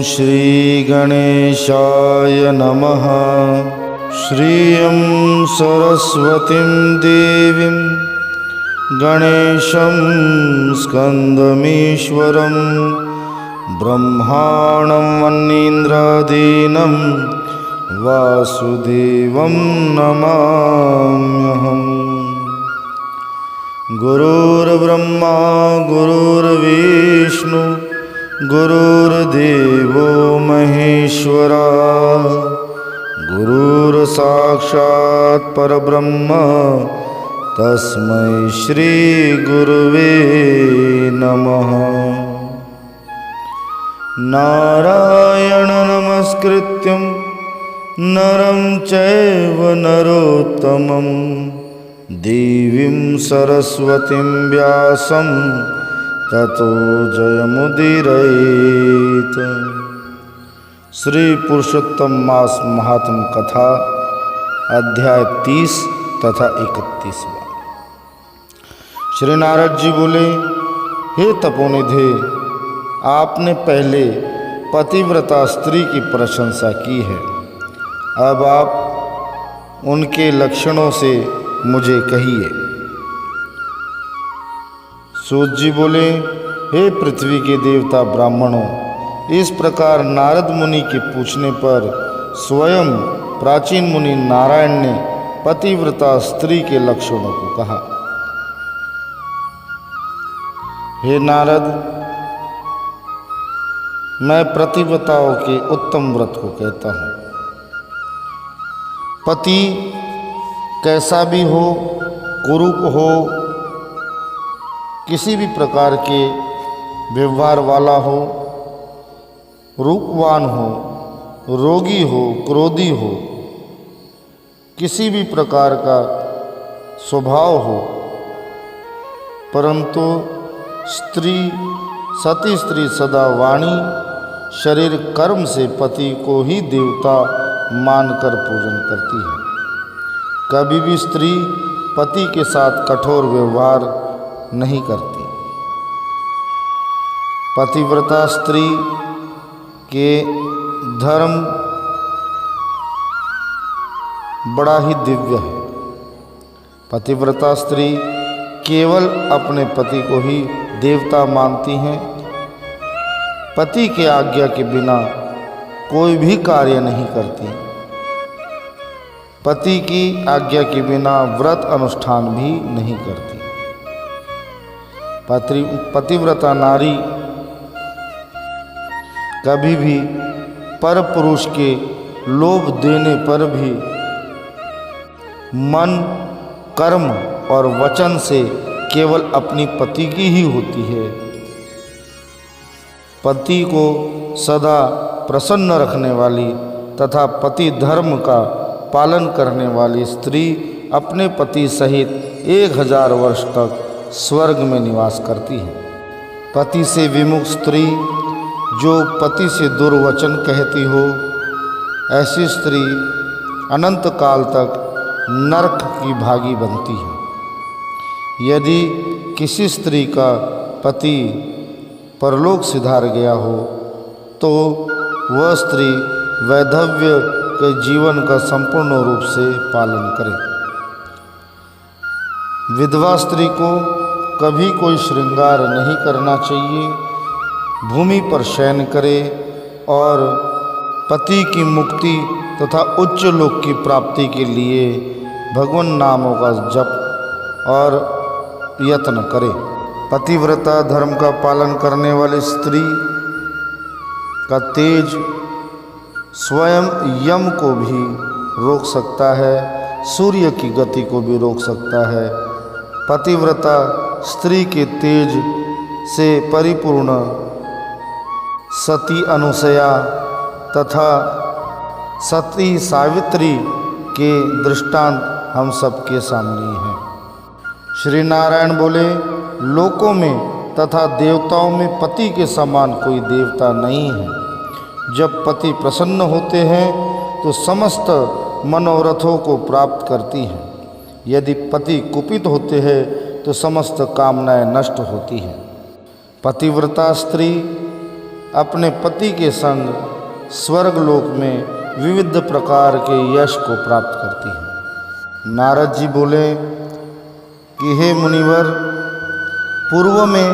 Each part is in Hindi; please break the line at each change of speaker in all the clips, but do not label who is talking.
श्रीगणेशाय नमः। श्रियं सरस्वतीं देवीं गणेशं स्कन्दमीश्वरं ब्रह्माणं वन्नीन्द्रादीनं वासुदेवं नमाम्यहम्। गुरुर्ब्रह्मा गुरुर्विष्णु गुरुर्देवो महेश्वरा गुरुर्साक्षात् परब्रह्म तस्मै श्री गुरुवे नमः। नारायण नमस्कृत्यं नरं चैव नरोत्तमं देवीं सरस्वतीं व्यासं ततो जयमुदीरयेत्। श्री पुरुषोत्तम मास महात्म कथा अध्याय 30 तथा 31वां। श्री नारद जी बोले, हे तपोनिधे, आपने पहले पतिव्रता स्त्री की प्रशंसा की है, अब आप उनके लक्षणों से मुझे कहिए। सूत जी बोले, हे पृथ्वी के देवता ब्राह्मणों, इस प्रकार नारद मुनि के पूछने पर स्वयं प्राचीन मुनि नारायण ने पतिव्रता स्त्री के लक्षणों को कहा। हे नारद, मैं पतिव्रताओं के उत्तम व्रत को कहता हूँ। पति कैसा भी हो, कुरूप हो, किसी भी प्रकार के व्यवहार वाला हो, रूपवान हो, रोगी हो, क्रोधी हो, किसी भी प्रकार का स्वभाव हो, परंतु सती स्त्री सदा वाणी शरीर कर्म से पति को ही देवता मानकर पूजन करती है। कभी भी स्त्री पति के साथ कठोर व्यवहार नहीं करती। पतिव्रता स्त्री के धर्म बड़ा ही दिव्य है। पतिव्रता स्त्री केवल अपने पति को ही देवता मानती हैं। पति के आज्ञा के बिना कोई भी कार्य नहीं करती। पति की आज्ञा के बिना व्रत अनुष्ठान भी नहीं करती। पतिव्रता नारी कभी भी पर पुरुष के लोभ देने पर भी मन, कर्म और वचन से केवल अपनी पति की ही होती है। पति को सदा प्रसन्न रखने वाली तथा पति धर्म का पालन करने वाली स्त्री अपने पति सहित 1000 वर्ष तक स्वर्ग में निवास करती है। पति से विमुख स्त्री जो पति से दुर्वचन कहती हो, ऐसी स्त्री अनंत काल तक नरक की भागी बनती है। यदि किसी स्त्री का पति परलोक सिधार गया हो तो वह स्त्री वैधव्य के जीवन का संपूर्ण रूप से पालन करे। विधवा स्त्री को कभी कोई श्रृंगार नहीं करना चाहिए, भूमि पर शयन करे और पति की मुक्ति तथा उच्च लोक की प्राप्ति के लिए भगवान नामों का जप और यत्न करे। पतिव्रता धर्म का पालन करने वाली स्त्री का तेज स्वयं यम को भी रोक सकता है, सूर्य की गति को भी रोक सकता है। पतिव्रता स्त्री के तेज से परिपूर्ण सती अनुसया तथा सती सावित्री के दृष्टांत हम सबके सामने हैं। श्री नारायण बोले, लोकों में तथा देवताओं में पति के समान कोई देवता नहीं है। जब पति प्रसन्न होते हैं तो समस्त मनोरथों को प्राप्त करती हैं। यदि पति कुपित होते हैं तो समस्त कामनाएं नष्ट होती हैं। पतिव्रता स्त्री अपने पति के संग स्वर्गलोक में विविध प्रकार के यश को प्राप्त करती है। नारद जी बोले कि हे मुनिवर, पूर्व में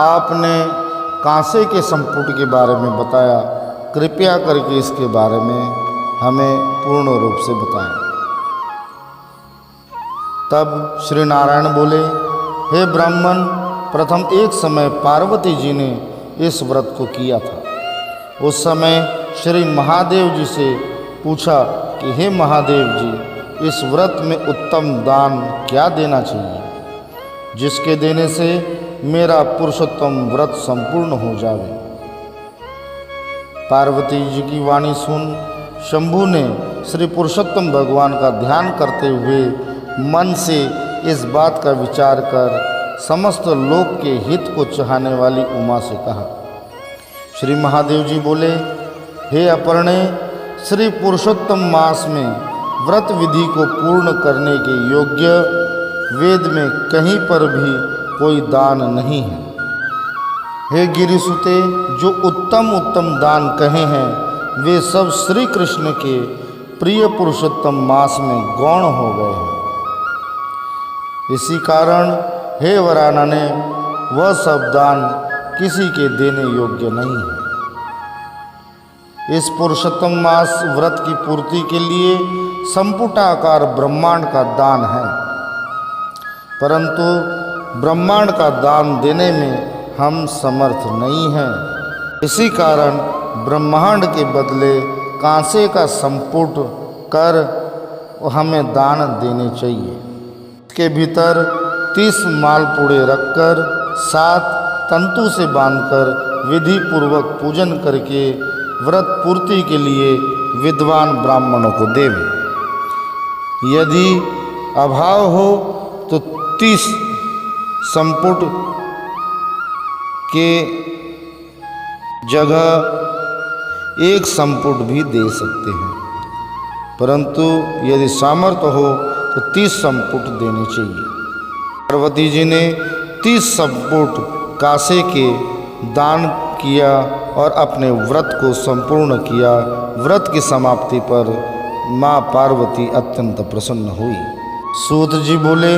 आपने कांसे के संपुट के बारे में बताया, कृपया करके इसके बारे में हमें पूर्ण रूप से बताएं। तब श्री नारायण बोले, हे ब्राह्मण, प्रथम एक समय पार्वती जी ने इस व्रत को किया था। उस समय श्री महादेव जी से पूछा कि हे महादेव जी, इस व्रत में उत्तम दान क्या देना चाहिए, जिसके देने से मेरा पुरुषोत्तम व्रत संपूर्ण हो जावे। पार्वती जी की वाणी सुन शंभु ने श्री पुरुषोत्तम भगवान का ध्यान करते हुए मन से इस बात का विचार कर समस्त लोक के हित को चाहने वाली उमा से कहा। श्री महादेव जी बोले, हे अपर्णे, श्री पुरुषोत्तम मास में व्रत विधि को पूर्ण करने के योग्य वेद में कहीं पर भी कोई दान नहीं है। हे गिरिसुते, जो उत्तम उत्तम दान कहे हैं वे सब श्री कृष्ण के प्रिय पुरुषोत्तम मास में गौण हो गए हैं। इसी कारण हे वरानने, वह सब दान किसी के देने योग्य नहीं है। इस पुरुषोत्तम मास व्रत की पूर्ति के लिए संपुटाकार ब्रह्मांड का दान है, परंतु ब्रह्मांड का दान देने में हम समर्थ नहीं हैं। इसी कारण ब्रह्मांड के बदले कांसे का संपुट कर हमें दान देने चाहिए। इसके भीतर 30 मालपुड़े रखकर 7 तंतु से बांधकर विधि पूर्वक पूजन करके व्रत पूर्ति के लिए विद्वान ब्राह्मणों को देवे। यदि अभाव हो तो 30 संपुट के जगह 1 संपुट भी दे सकते हैं, परंतु यदि सामर्थ्य हो तो 30 संपुट देने चाहिए। पार्वती जी ने 30 संपुट कांसे के दान किया और अपने व्रत को संपूर्ण किया। व्रत की समाप्ति पर माँ पार्वती अत्यंत प्रसन्न हुई। सूत जी बोले,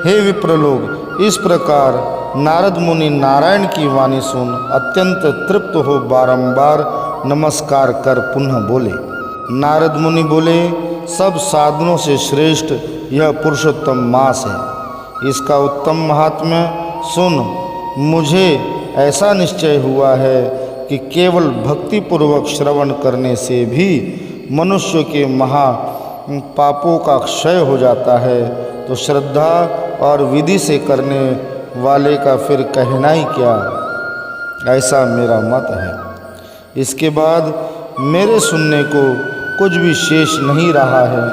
हे विप्रलोक, इस प्रकार नारद मुनि नारायण की वाणी सुन अत्यंत तृप्त हो बारंबार नमस्कार कर पुनः बोले। नारद मुनि बोले, सब साधनों से श्रेष्ठ यह पुरुषोत्तम मास है। इसका उत्तम महात्म्य सुन मुझे ऐसा निश्चय हुआ है कि केवल भक्तिपूर्वक श्रवण करने से भी मनुष्य के महा पापों का क्षय हो जाता है, तो श्रद्धा और विधि से करने वाले का फिर कहना ही क्या, ऐसा मेरा मत है। इसके बाद मेरे सुनने को कुछ भी शेष नहीं रहा है,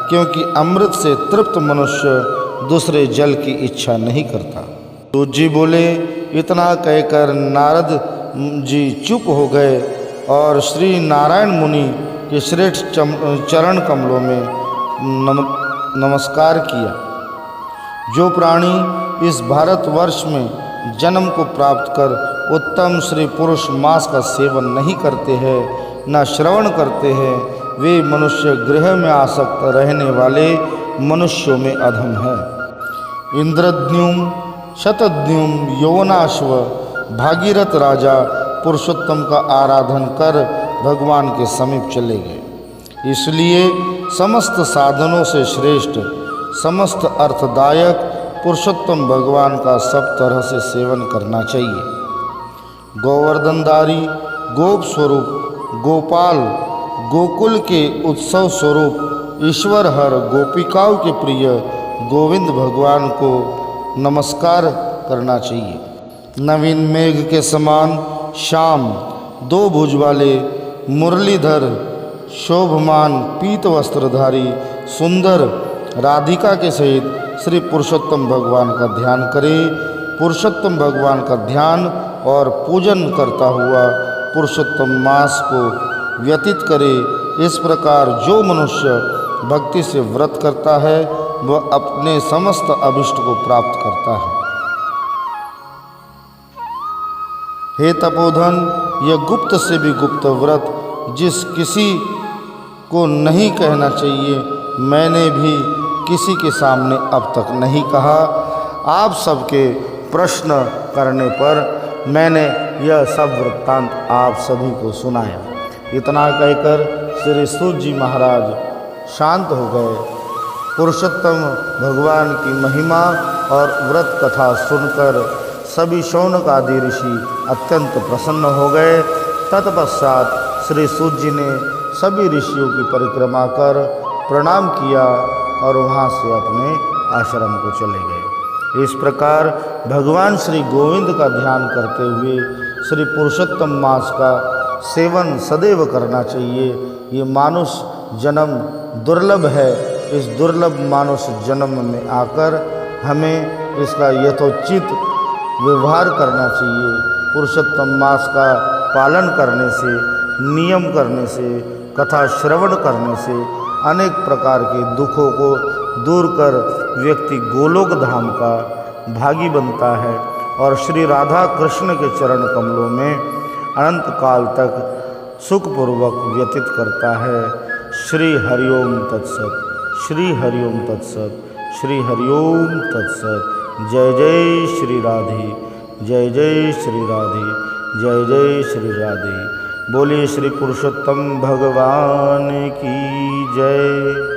क्योंकि अमृत से तृप्त मनुष्य दूसरे जल की इच्छा नहीं करता। तो जी बोले, इतना कहकर नारद जी चुप हो गए और श्री नारायण मुनि के श्रेष्ठ चरण कमलों में नमस्कार किया। जो प्राणी इस भारतवर्ष में जन्म को प्राप्त कर उत्तम श्री पुरुष मास का सेवन नहीं करते हैं, न श्रवण करते हैं, वे मनुष्य गृह में आसक्त रहने वाले मनुष्यों में अधम है। इंद्रद्युम्न, शतद्युम्न, यौवनाश्व, भागीरथ राजा पुरुषोत्तम का आराधन कर भगवान के समीप चले गए। इसलिए समस्त साधनों से श्रेष्ठ, समस्त अर्थदायक पुरुषोत्तम भगवान का सब तरह से सेवन करना चाहिए। गोवर्धनधारी, गोप स्वरूप, गोपाल, गोकुल के उत्सव स्वरूप ईश्वर हर गोपिकाओं के प्रिय गोविंद भगवान को नमस्कार करना चाहिए। नवीन मेघ के समान श्याम, 2 भुज वाले, मुरलीधर, शोभमान पीत वस्त्रधारी, सुंदर राधिका के सहित श्री पुरुषोत्तम भगवान का ध्यान करे। पुरुषोत्तम भगवान का ध्यान और पूजन करता हुआ पुरुषोत्तम मास को व्यतीत करे। इस प्रकार जो मनुष्य भक्ति से व्रत करता है वह अपने समस्त अभिष्ट को प्राप्त करता है। हे तपोधन, यह गुप्त से भी गुप्त व्रत जिस किसी को नहीं कहना चाहिए, मैंने भी किसी के सामने अब तक नहीं कहा। आप सबके प्रश्न करने पर मैंने यह सब वृत्तांत आप सभी को सुनाया। इतना कहकर श्री सूत जी महाराज शांत हो गए। पुरुषोत्तम भगवान की महिमा और व्रत कथा सुनकर सभी शौनक आदि ऋषि अत्यंत प्रसन्न हो गए। तत्पश्चात श्री सूत जी ने सभी ऋषियों की परिक्रमा कर प्रणाम किया और वहाँ से अपने आश्रम को चले गए। इस प्रकार भगवान श्री गोविंद का ध्यान करते हुए श्री पुरुषोत्तम मास का सेवन सदैव करना चाहिए। ये मानुष जन्म दुर्लभ है। इस दुर्लभ मानुष जन्म में आकर हमें इसका यथोचित व्यवहार करना चाहिए। पुरुषोत्तम मास का पालन करने से, नियम करने से, कथा श्रवण करने से अनेक प्रकार के दुखों को दूर कर व्यक्ति गोलोक धाम का भागी बनता है और श्री राधा कृष्ण के चरण कमलों में अनंत काल तक सुखपूर्वक व्यतीत करता है। श्री हरिओम तत्सत, श्री हरिओम तत्सत, श्री हरिओम तत्सत। जय जय श्री राधे, जय जय श्री राधे, जय जय श्री राधे। बोलिए श्री पुरुषोत्तम भगवान की जय।